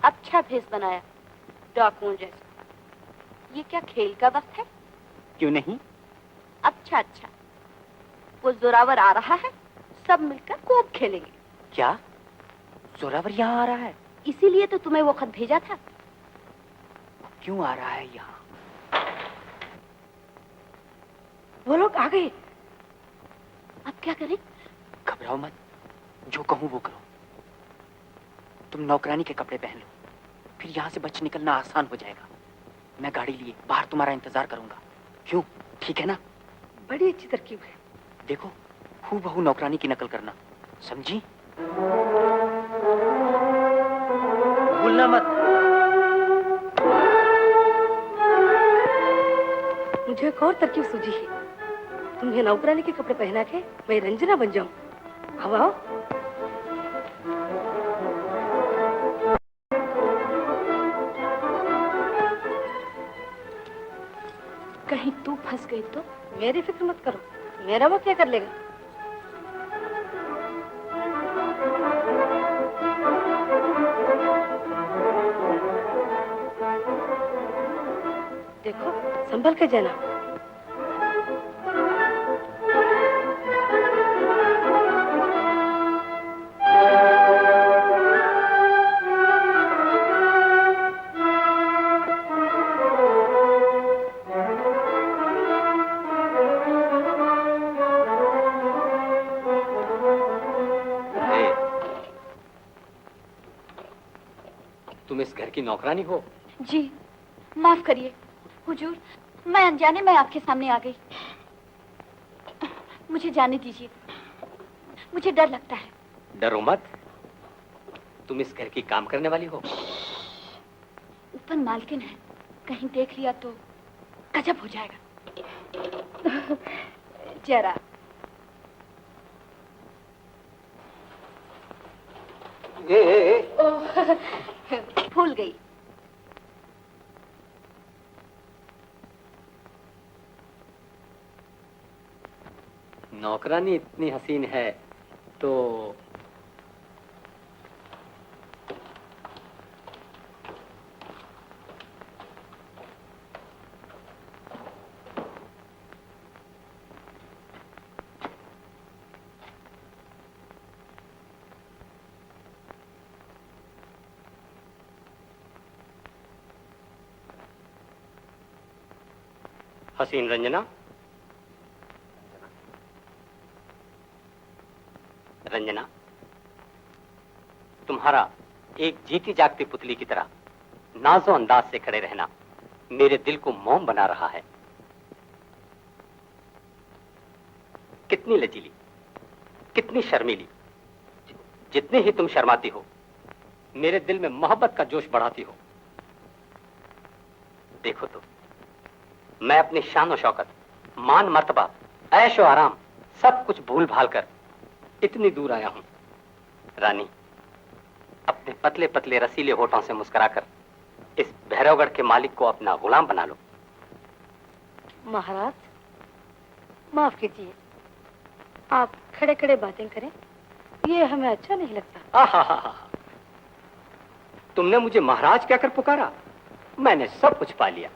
अच्छा भेष बनाया डाकुओं जैसा। ये क्या खेल का वक्त है? क्यों नहीं? अच्छा अच्छा, वो जोरावर आ रहा है, सब मिलकर खूब खेलेंगे। क्या जोरावर यहाँ आ रहा है? इसीलिए तो तुम्हें वो खत भेजा था। क्यों आ रहा है यहाँ? वो लोग आ गए। अब क्या करें? घबराओ मत, जो कहूँ वो करो। तुम नौकरानी के कपड़े पहन लो, फिर यहाँ से बच निकलना आसान हो जाएगा। मैं गाड़ी लिए बाहर तुम्हारा इंतजार करूंगा। क्यों, ठीक है ना? बड़ी अच्छी तरकीब है। देखो, हूबहू नौकरानी की नकल करना, समझी? भूलना मत। मुझे एक और तरकीब सूझी है। तुम्हें नौकरानी के कपड़े पहना के मैं रंजना बन जाऊं। आओ आओ। कहीं तू फंस गई तो? मेरी फिक्र मत करो, मेरा वो क्या कर लेगा। देखो, संभल के जाना। तुम इस घर की नौकरानी हो? जी, माफ करिए हुजूर, मैं अनजाने में आपके सामने आ गई। मुझे जाने दीजिए, मुझे डर लगता है। डरो मत, तुम इस घर की काम करने वाली हो। ऊपर मालकिन है, कहीं देख लिया तो गजब हो जाएगा। जरा भूल गई। नौकरानी इतनी हसीन है तो हसीन रंजना, रंजना, तुम्हारा एक जीती जागती पुतली की तरह नाजो अंदाज से खड़े रहना मेरे दिल को मोम बना रहा है। कितनी लचीली, कितनी शर्मीली। जितनी ही तुम शर्माती हो, मेरे दिल में मोहब्बत का जोश बढ़ाती हो। देखो तो, मैं अपनी शान और शौकत, मान मर्तबा, ऐशो आराम सब कुछ भूल भाल कर इतनी दूर आया हूं। रानी, अपने पतले पतले रसीले होठों से मुस्कुराकर इस भैरवगढ़ के मालिक को अपना गुलाम बना लो। महाराज, माफ कीजिए, आप खड़े खड़े बातें करें, ये हमें अच्छा नहीं लगता। आहा, तुमने मुझे महाराज कहकर पुकारा, मैंने सब कुछ पा लिया।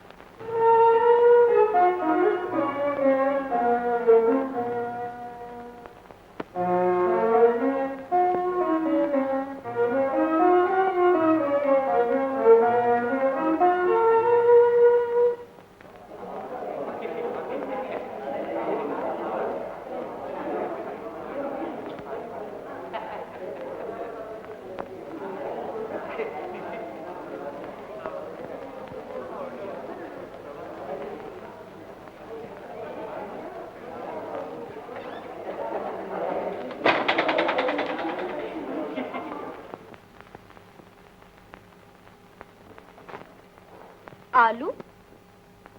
आलू,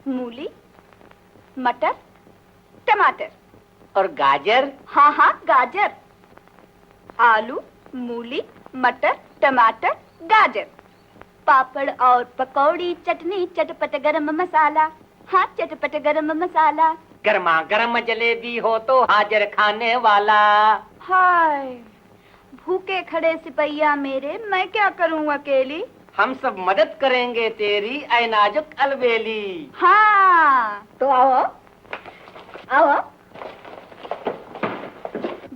मूली, मटर, टमाटर और गाजर। हाँ हाँ, गाजर। आलू, मूली, मटर, टमाटर, गाजर, पापड़ और पकौड़ी, चटनी, चटपट गरम मसाला। हाँ, चटपट गरम मसाला। गर्मा गर्म जलेबी हो तो हाजिर खाने वाला। हाय, भूखे खड़े सिपहिया मेरे, मैं क्या करूं अकेली। हम सब मदद करेंगे तेरी ऐ नाजुक अलबेली। हाँ, तो आओ आओ।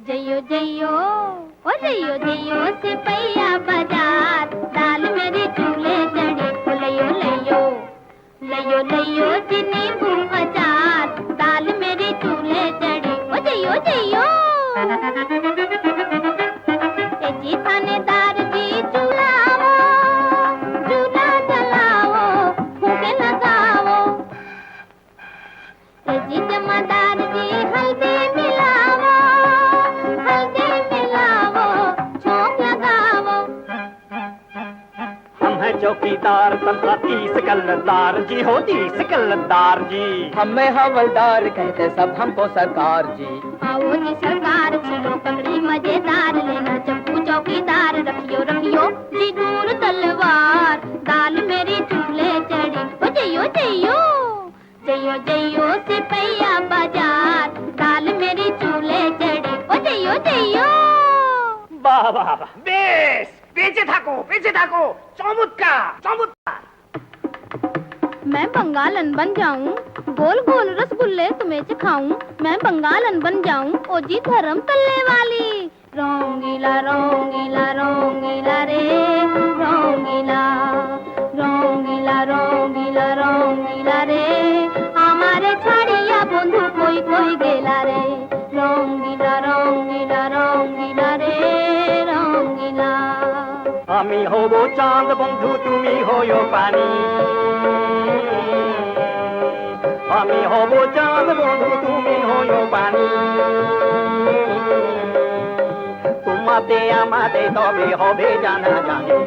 जइयो जइयो, ओ जइयो जइयो सिपहिया बाजार, दाल मेरी चूल्हे चढ़ी, ओ लइयो लइयो, लइयो लइयो चीनी भून अचार, दाल मेरी चूल्हे चढ़ी, ओ जइयो जइयो। ए जी थानेदार जी चुलाओ, चूल्हा जलाओ, भूखे लगाओ। ए जी जमादार जी हल्दी मिलाओ, हल्दी मिलाओ, छौंक लगाओ। हम हैं चौकीदार, तनख्वाह 30 कल्लदार जी हो, 30 कल्लदार जी। हमें हवलदार कहते सब हमको सरकार जी। आओ जी सरकार, छीनो पकड़ी मजेदार, लेना चप्पू चौकीदार, रखियो रखियो जी दूर तलवार, दाल मेरी चूल्हे चढ़ी, ओ जइयो जइयो, जइयो जइयो सिपहिया बाजार, दाल मेरी चूल्हे चढ़ी, ओ जइयो जइयो। वाह वाह वाह, बेस, पीछे थाको, चौमुत्का। मैं बंगालन बन जाऊं, गोल गोल रसगुल्ले तुम्हें चखाऊं, मैं बंगालन बन जाऊं, ओ जी धर्म तल्ले वाली। रोंगीला रोंगीला रोंगीला रे, रोंगीला रोंगीला रोंगीला रोंगीला रे, हमारे छाड़िया बंधु कोई कोई गेला रे, रोंगीला रोंगीला रोंगीला रे, रोंगीला। আমি হব চাঁদ বন্ধু, তুমি হইও পানি। আমি হব চাঁদ বন্ধু, তুমি হইও পানি। তোমাতে আমাতে তবে হবে জানা জানি,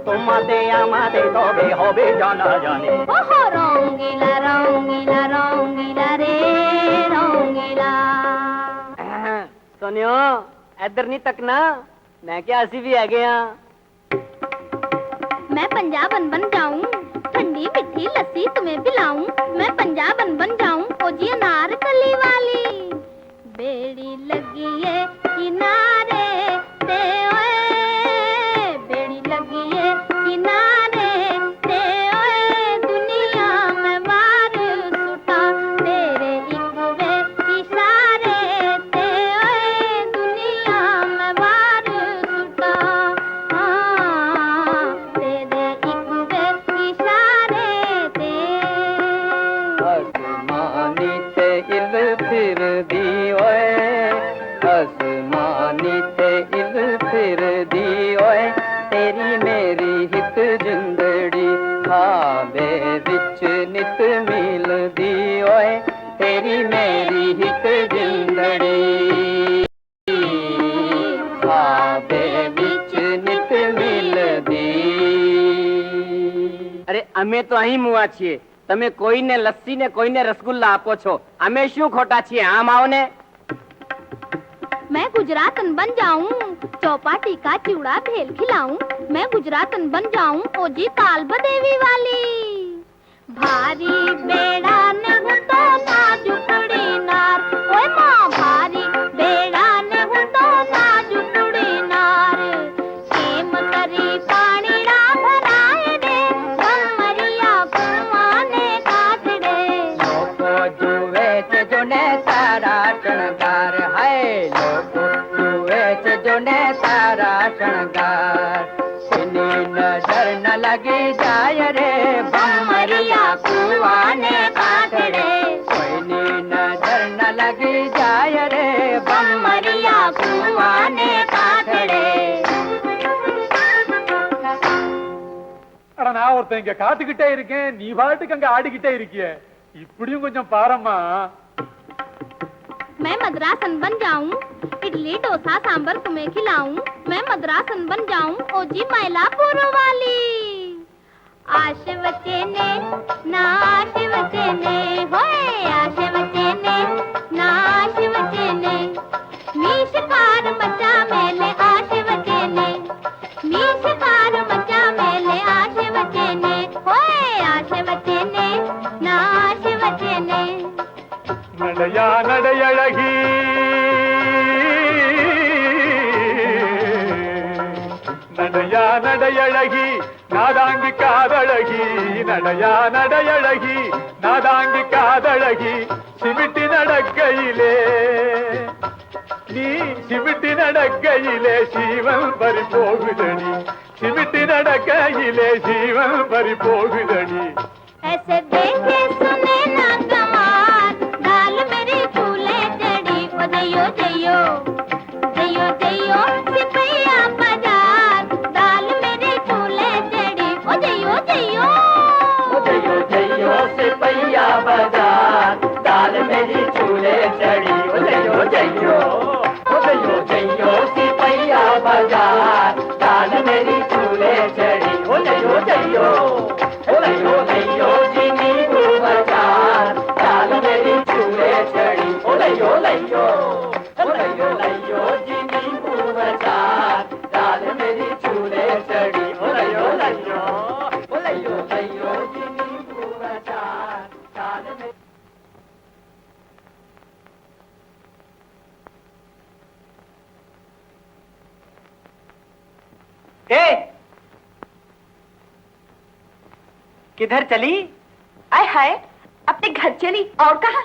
তোমাতে আমাতে তবে হবে জানা জানি। ओहो रोंगीला रोंगीला रोंगीला रे, रोंगीला। सुनियो, इधर नहीं तकना, मैं क्या असी भी आ गया। मैं पंजाबन बन जाऊं, ठंडी मिठी लस्सी तुम्हें पिलाऊं, मैं पंजाबन बन जाऊं, ओ जी अनारकली वाली। बेड़ी लगी है किनारे मिलदी ओए तेरी मेरी हित जिंदड़ी ख्वाबे विच नित मिलदी। अरे અમે તો અહીં મુવા છીએ, તમે કોઈને લસ્સી ને કોઈને રસગુલ્લા આપો છો, અમે શું ખોટા છીએ? આમ આવો ને। मैं गुजरातन बन जाऊं, चौपाटी का चिवड़ा भेल खिलाऊं। मैं गुजरातन बन जाऊं, ओ जी कालबा देवी वाली। भारी बेड़ा ने हूं तो नाजुकड़ी नार, ओए मां भारी बेड़ा ने हूं तो नाजुकड़ी नार। केम करी पानी ना भराए दे, कमरिया कुआने काट दे। लोको जुए च जोने सारा शृंगार है, लोको जुए च जोने सारा शृंगार। तेनी नजर न लगी जाए रे बमरिया कुआने काट दे। कोई नजर न लगी जाए रे बमरिया कुआने काट दे। அட நான் ஒருத்தன் இங்க காத்துக்கிட்டே இருக்கேன், நீ பாட்டுக்கு அங்க ஆடிக்கிட்டே இருக்கிய, இப்படியும் கொஞ்சம் பாரம்மா। मैं मद्रासन बन जाऊं, इडली डोसा सांबर तुम्हें खिलाऊं। मैं मद्रासन बन जाऊं, ओ जी मैलापुर वाली। आश बचे ने ना आश बचे ने, होए आश बचे ने ना आश बचे ने। मीश कार मचा मेले आश बचे ने, मीश कार मचा मेले आश बचे ने, होए आश बचे ने ना आश बचे ने। நடையா நடையழகி நடையா நடையழகி நாதாங்கி காதழகி, நடையா நடையழகி நாதாங்கி காதழகி। சிமிட்டி நடக்கையிலே நீ சிமிட்டி நடக்கையிலே ஜீவன் பறி போகுதடி, சிமிட்டி நடக்கையிலே ஜீவன் பறி போகுதடி। ऐसे देखे सुने ना कमाल, दाल मेरी फूले चढ़ी। ओ जइयो जइयो जइयो जइयो सिपैया बाजार, दाल मेरी फूले चढ़ी। ओ जइयो जइयो जइयो जइयो सिपैया बाजार, दाल मेरी चूल्हे चढ़ी। ओ जइयो जइयो जइयो जइयो सिपैया बाजार, दाल मेरी चूल्हे चढ़ी। ओ जइयो जइयो लइयो लइयो जीनी को बाजार, दाल मेरी चूल्हे चढ़ी। ओ लइयो लइयो लइयो लइयो जीनी को बाजार, दाल मेरी चूल्हे चढ़ी। ओ लइयो लइयो लइयो लइयो जीनी को बाजार, दाल मेरी। किधर चली? आय हाय, अपने घर चली और कहाँ?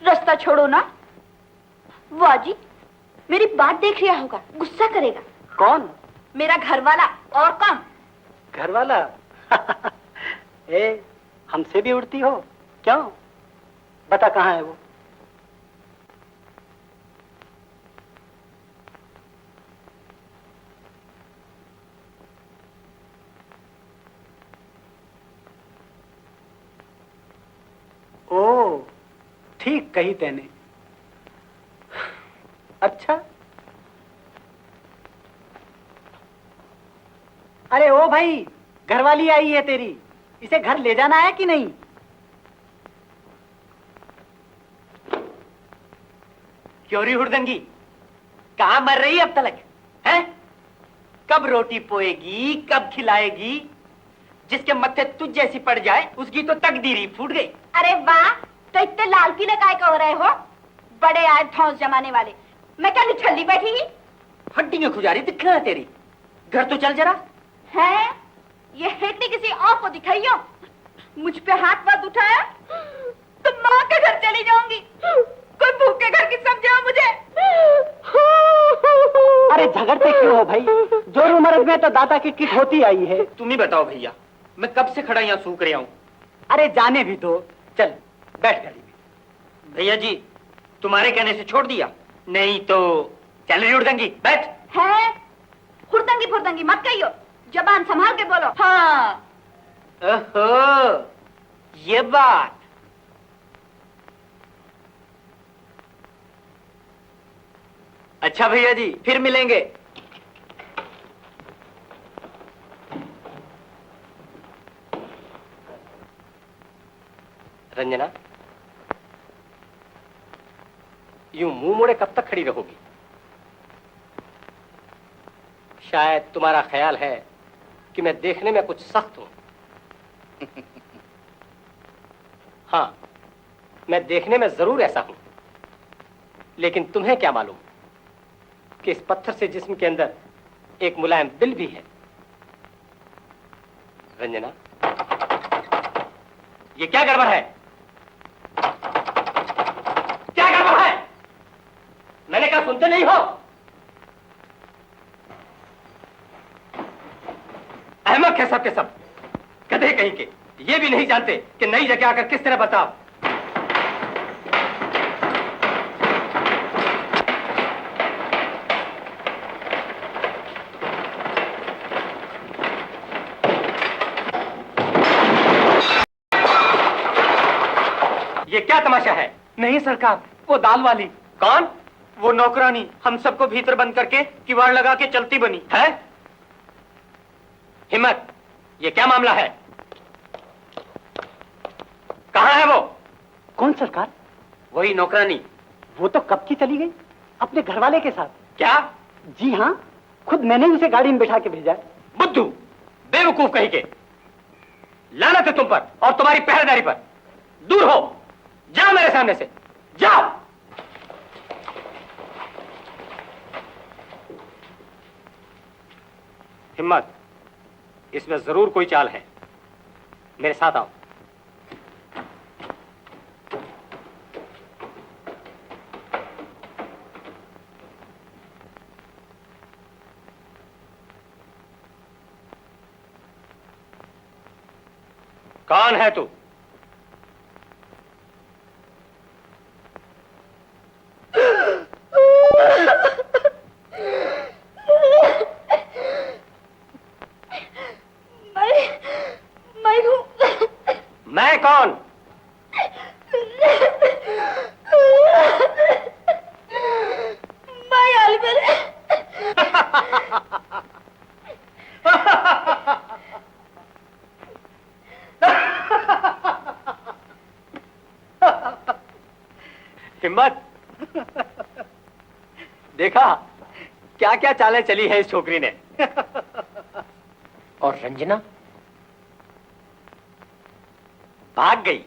रास्ता छोड़ो ना। वाह जी, मेरी बात देख रहा होगा, गुस्सा करेगा। कौन? मेरा घर वाला। और कौन? घर वाला? ए, हमसे भी उड़ती हो क्यों? बता कहाँ है वो? ओ, ठीक कही तैने। अच्छा, अरे ओ भाई, घरवाली आई है तेरी, इसे घर ले जाना है कि नहीं? क्योरी हुड़दंगी, कहाँ मर रही अब तक है? कब रोटी पोएगी, कब खिलाएगी? जिसके मत्थे तुझ जैसी पड़ जाए उसकी तो तकदीर ही फूट गई। अरे वाह, तो इतने लाल पीले काय का हो रहे हो? बड़े आए धौंस जमाने वाले। मैं क्या निछल्ली बैठी ही? हड्डियां खुजारी दिखना है तेरी। घर तो चल जरा। है ये हेटनी किसी और को दिखाई हो? मुझ पे हाथ वाथ उठाया तो माँ के घर चली जाऊंगी। कोई भूखे घर की समझा मुझे। अरे झगड़ते क्यों हो भाई? जोरू मर्द में तो दादा की किट होती आई है। तुम ही बताओ भैया, मैं कब से खड़ा यहाँ सूख रहा हूँ। अरे जाने भी दो, चल बैठ गाड़ी में। भैया जी, तुम्हारे कहने से छोड़ दिया, नहीं तो चल रही हुड़दंगी, बैठ। है हुड़दंगी फुर्दंगी मत कहियो, जबान संभाल के बोलो। हाँ। ओहो, ये बात। अच्छा भैया जी, फिर मिलेंगे। रंजना, यूं मुंह मोड़े कब तक खड़ी रहोगी? शायद तुम्हारा ख्याल है कि मैं देखने में कुछ सख्त हूं। हाँ, मैं देखने में जरूर ऐसा हूं, लेकिन तुम्हें क्या मालूम कि इस पत्थर से जिस्म के अंदर एक मुलायम दिल भी है। रंजना, ये क्या गड़बड़ है? क्या गड़बड़ है? मैंने कहा सुनते नहीं हो? अहमक है सब के सब, गधे कहीं के। ये भी नहीं जानते कि नई जगह आकर किस तरह बर्ताव। ये क्या तमाशा है? नहीं सरकार, वो दाल वाली। कौन? वो नौकरानी हम सबको भीतर बंद करके किवाड़ लगा के चलती बनी है। हिम्मत, ये क्या मामला है? कहां है वो? कौन सरकार? वही नौकरानी। वो तो कब की चली गई, अपने घरवाले के साथ। क्या? जी हाँ, खुद मैंने उसे गाड़ी में बिठा के भेजा है। बुद्धू, बेवकूफ कहीं के। लानत है तुम पर और तुम्हारी पहरेदारी पर। दूर हो, जाओ मेरे सामने से, जाओ। हिम्मत, इसमें जरूर कोई चाल है। मेरे साथ आओ। कौन है तू? मैं हूँ। मैं कौन? मैं अलवर। हिम्मत, देखा क्या क्या चालें चली है इस छोकरी ने। और रंजना भाग गई।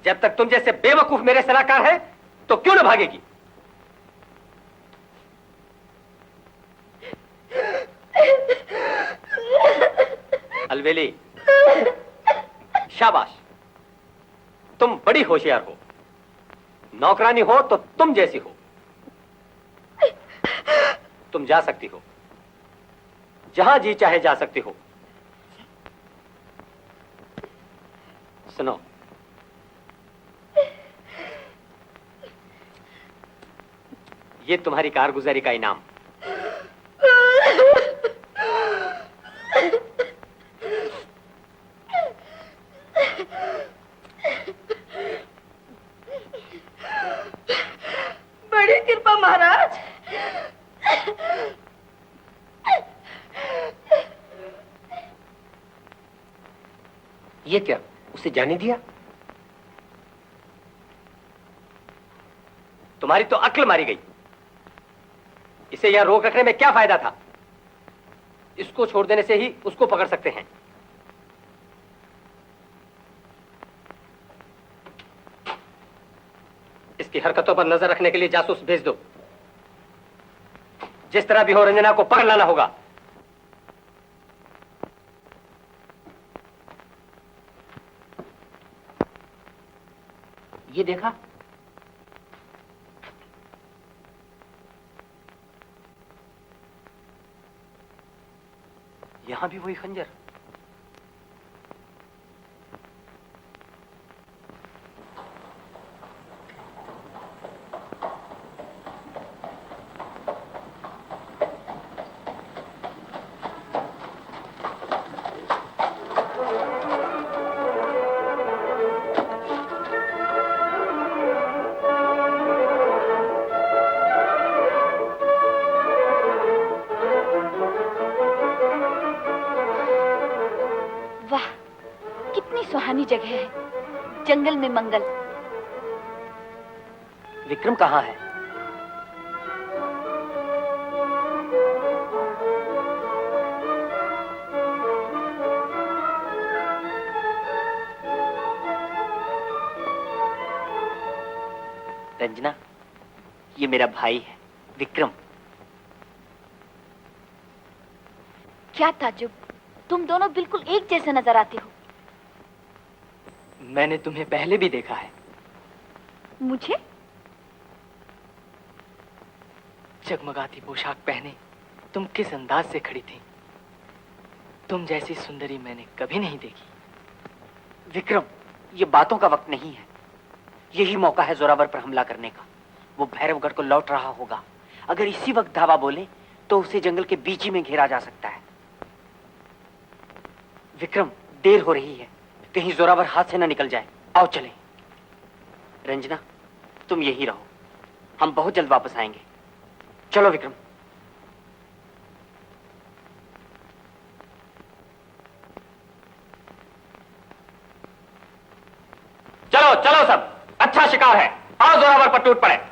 जब तक तुम जैसे बेवकूफ मेरे सलाहकार है तो क्यों न भागेगी? अलवेली, शाबाश, तुम बड़ी होशियार हो। नौकरानी हो तो तुम जैसी हो। तुम जा सकती हो, जहां जी चाहे जा सकती हो। सुनो, ये तुम्हारी कारगुजारी का इनाम। बड़ी कृपा महाराज। ये क्या, उसे जाने दिया? तुम्हारी तो अक्ल मारी गई। इसे यहां रोक रखने में क्या फायदा था? इसको छोड़ देने से ही उसको पकड़ सकते हैं। इसकी हरकतों पर नजर रखने के लिए जासूस भेज दो। जिस तरह भी हो रंजना को पकड़ लाना होगा। ये देखा? यहां भी वही खंजर। कितनी सुहानी जगह है, जंगल में मंगल। विक्रम कहाँ है? रंजना, ये मेरा भाई है विक्रम। क्या ताज्जुब, तुम दोनों बिल्कुल एक जैसे नजर आते हो। मैंने तुम्हें पहले भी देखा है। मुझे? जगमगाती पोशाक पहने तुम किस अंदाज से खड़ी थी। तुम जैसी सुंदरी मैंने कभी नहीं देखी। विक्रम, ये बातों का वक्त नहीं है। यही मौका है जोरावर पर हमला करने का। वो भैरवगढ़ को लौट रहा होगा। अगर इसी वक्त धावा बोले तो उसे जंगल के बीच ही में घेरा जा सकता है। विक्रम, देर हो रही है, कहीं जोरावर हाथ से न निकल जाए। आओ चले। रंजना, तुम यही रहो, हम बहुत जल्द वापस आएंगे। चलो विक्रम। चलो चलो सब, अच्छा शिकार है, आओ जोरावर पर टूट पड़े।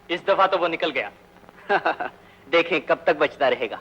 इस दफा तो वो निकल गया। देखें कब तक बचता रहेगा।